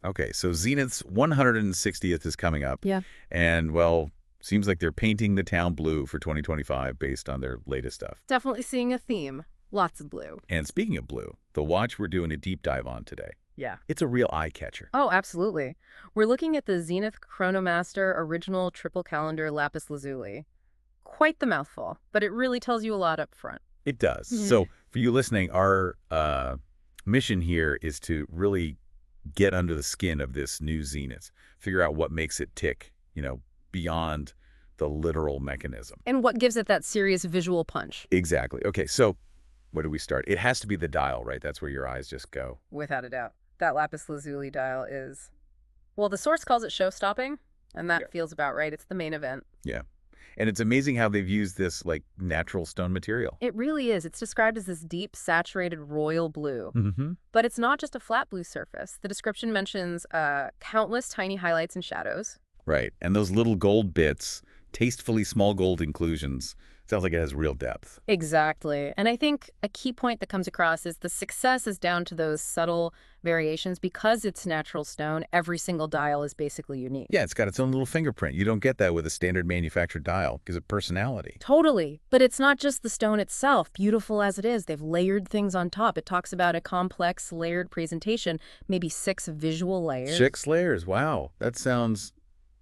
Okay, so Zenith's 160th is coming up. Yeah. And, well, seems like they're painting the town blue for 2025 based on their latest stuff. Definitely seeing a theme. Lots of blue. And speaking of blue, the watch we're doing a deep dive on today, Yeah. it's a real eye-catcher. Oh, absolutely. We're looking at the Zenith Chronomaster original triple calendar Lapis Lazuli. Quite the mouthful, but it really tells you a lot up front. It does. So for you listening, our mission here is to really get under the skin of this new Zenith, figure out what makes it tick, beyond the literal mechanism. And what gives it that serious visual punch? Exactly. Okay, so where do we start? It has to be the dial, right? That's where your eyes just go. Without a doubt. That Lapis Lazuli dial is, well, the source calls it show-stopping, and that feels about right. It's the main event. Yeah. And it's amazing how they've used this, natural stone material. It really is. It's described as this deep, saturated royal blue. Mm-hmm. But it's not just a flat blue surface. The description mentions countless tiny highlights and shadows. Right. And those little gold bits, tastefully small gold inclusions, sounds like it has real depth. Exactly. And I think a key point that comes across is the success is down to those subtle variations. Because it's natural stone, every single dial is basically unique. Yeah, it's got its own little fingerprint. You don't get that with a standard manufactured dial because of personality. Totally. But it's not just the stone itself, beautiful as it is. They've layered things on top. It talks about a complex layered presentation, maybe 6 visual layers. 6 layers. Wow. That sounds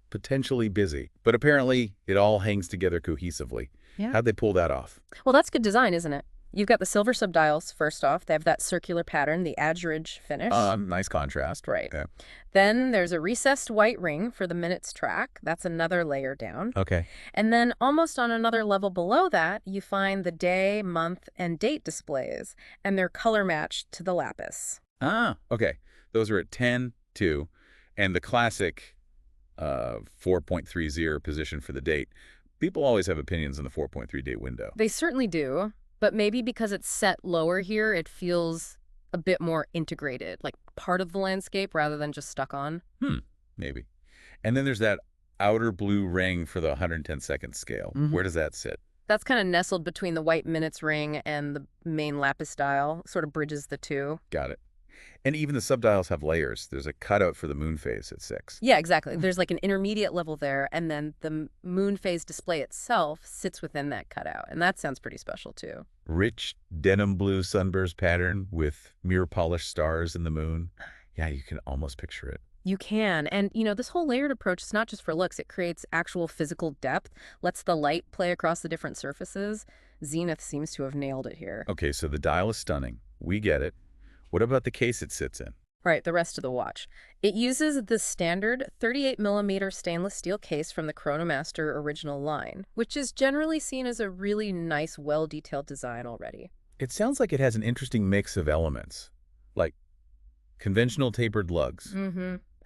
potentially busy. But apparently it all hangs together cohesively. Yeah. How'd they pull that off? Well, that's good design, isn't it? You've got the silver subdials, first off. They have that circular pattern, the adgerage finish. Nice contrast. Right. Yeah. Then there's a recessed white ring for the minutes track. That's another layer down. Okay. And then almost on another level below that, you find the day, month, and date displays, and they're color matched to the lapis. Ah, okay. Those are at 10, 2, and the classic 4.30 position for the date. People always have opinions on the 4.3 date window. They certainly do, but maybe because it's set lower here, it feels a bit more integrated, like part of the landscape rather than just stuck on. Maybe. And then there's that outer blue ring for the 110-second scale. Where does that sit? That's kind of nestled between the white minutes ring and the main lapis dial, sort of bridges the two. Got it. And even the subdials have layers. There's a cutout for the moonphase at 6. Yeah, exactly. There's like an intermediate level there, and then the moonphase display itself sits within that cutout, and that sounds pretty special too. Rich denim blue sunburst pattern with mirror polished stars in the moon. Yeah, you can almost picture it. You can. And, this whole layered approach is not just for looks. It creates actual physical depth, lets the light play across the different surfaces. Zenith seems to have nailed it here. Okay, so the dial is stunning. We get it. What about the case it sits in? Right, the rest of the watch. It uses the standard 38mm stainless steel case from the Chronomaster original line, which is generally seen as a really nice, well-detailed design already. It sounds like it has an interesting mix of elements, like conventional tapered lugs.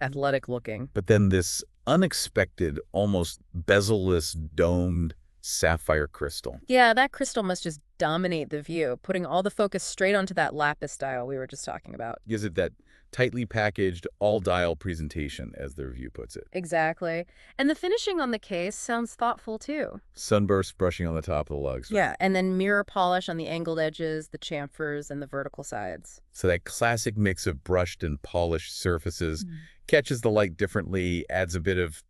Athletic looking. But then this unexpected, almost bezel-less, domed sapphire crystal. Yeah, that crystal must just dominate the view, putting all the focus straight onto that lapis dial we were just talking about. Gives it that tightly packaged, all-dial presentation, as the review puts it. Exactly. And the finishing on the case sounds thoughtful, too. Sunburst brushing on the top of the lugs. Yeah, and then mirror polish on the angled edges, the chamfers, and the vertical sides. So that classic mix of brushed and polished surfaces catches the light differently, adds a bit of,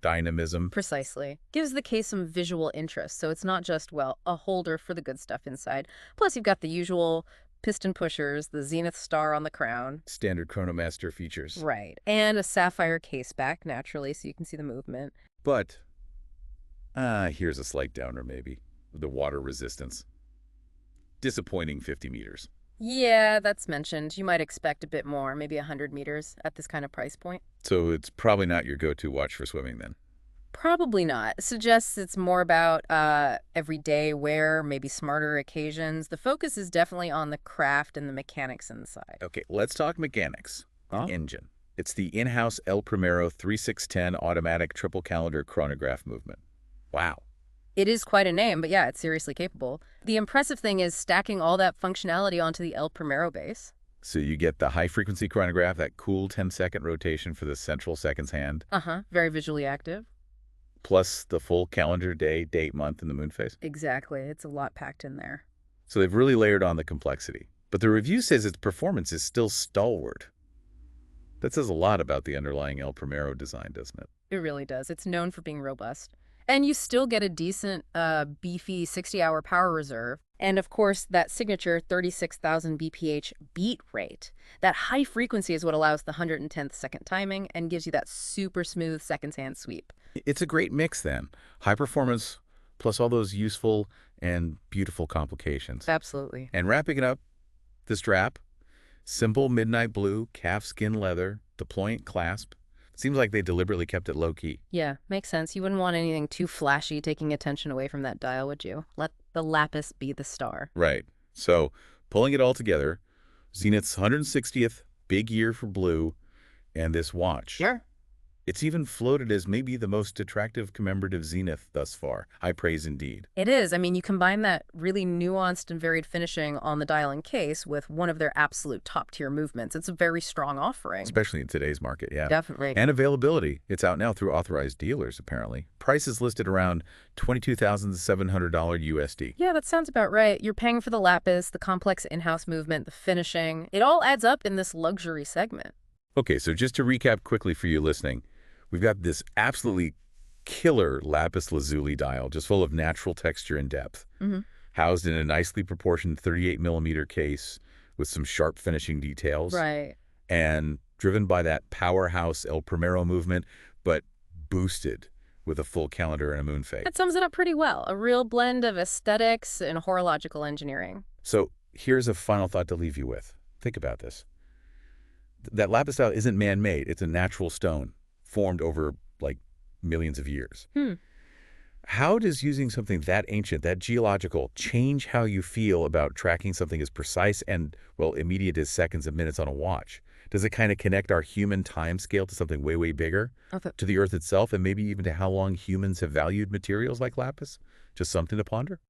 dynamism. Precisely. Gives the case some visual interest, so it's not just, a holder for the good stuff inside. Plus, you've got the usual piston pushers, the Zenith star on the crown. Standard Chronomaster features. Right. And a sapphire case back, naturally, so you can see the movement. But, here's a slight downer, maybe. The water resistance. Disappointing 50 meters. Yeah, that's mentioned. You might expect a bit more, maybe 100 meters at this kind of price point. So it's probably not your go-to watch for swimming then? Probably not. It suggests it's more about everyday wear, maybe smarter occasions. The focus is definitely on the craft and the mechanics inside. Okay, let's talk mechanics. Engine. It's the in-house El Primero 3610 automatic triple calendar chronograph movement. Wow. It is quite a name, but yeah, it's seriously capable. The impressive thing is stacking all that functionality onto the El Primero base. So you get the high-frequency chronograph, that cool 10-second rotation for the central seconds hand. Very visually active. Plus the full calendar day, date, month, and the moon phase. Exactly. It's a lot packed in there. So they've really layered on the complexity. But the review says its performance is still stalwart. That says a lot about the underlying El Primero design, doesn't it? It really does. It's known for being robust. And you still get a decent, beefy 60-hour power reserve. And of course, that signature 36,000 BPH beat rate. That high frequency is what allows the 110th second timing and gives you that super smooth second-hand sweep. It's a great mix then. High performance plus all those useful and beautiful complications. Absolutely. And wrapping it up, the strap, simple midnight blue, calfskin leather, deployant clasp. Seems like they deliberately kept it low-key. Yeah, makes sense. You wouldn't want anything too flashy taking attention away from that dial, would you? Let the lapis be the star. Right. So, pulling it all together, Zenith's 160th big year for blue, and this watch. Sure. It's even floated as maybe the most attractive commemorative Zenith thus far. High praise indeed. It is. I mean, you combine that really nuanced and varied finishing on the dial and case with one of their absolute top-tier movements. It's a very strong offering. Especially in today's market, yeah. Definitely. And availability. It's out now through authorized dealers, apparently. Price is listed around $22,700 USD. Yeah, that sounds about right. You're paying for the lapis, the complex in-house movement, the finishing. It all adds up in this luxury segment. Okay, so just to recap quickly for you listening, we've got this absolutely killer Lapis Lazuli dial, just full of natural texture and depth, housed in a nicely proportioned 38mm case with some sharp finishing details. Right. And driven by that powerhouse El Primero movement, but boosted with a full calendar and a moonphase. That sums it up pretty well. A real blend of aesthetics and horological engineering. So here's a final thought to leave you with. Think about this. That lapis style isn't man-made. It's a natural stone formed over, like, millions of years. How does using something that ancient, that geological, change how you feel about tracking something as precise and, well, immediate as seconds and minutes on a watch? Does it kind of connect our human time scale to something way, way bigger? To the Earth itself, and maybe even to how long humans have valued materials like lapis? Just something to ponder?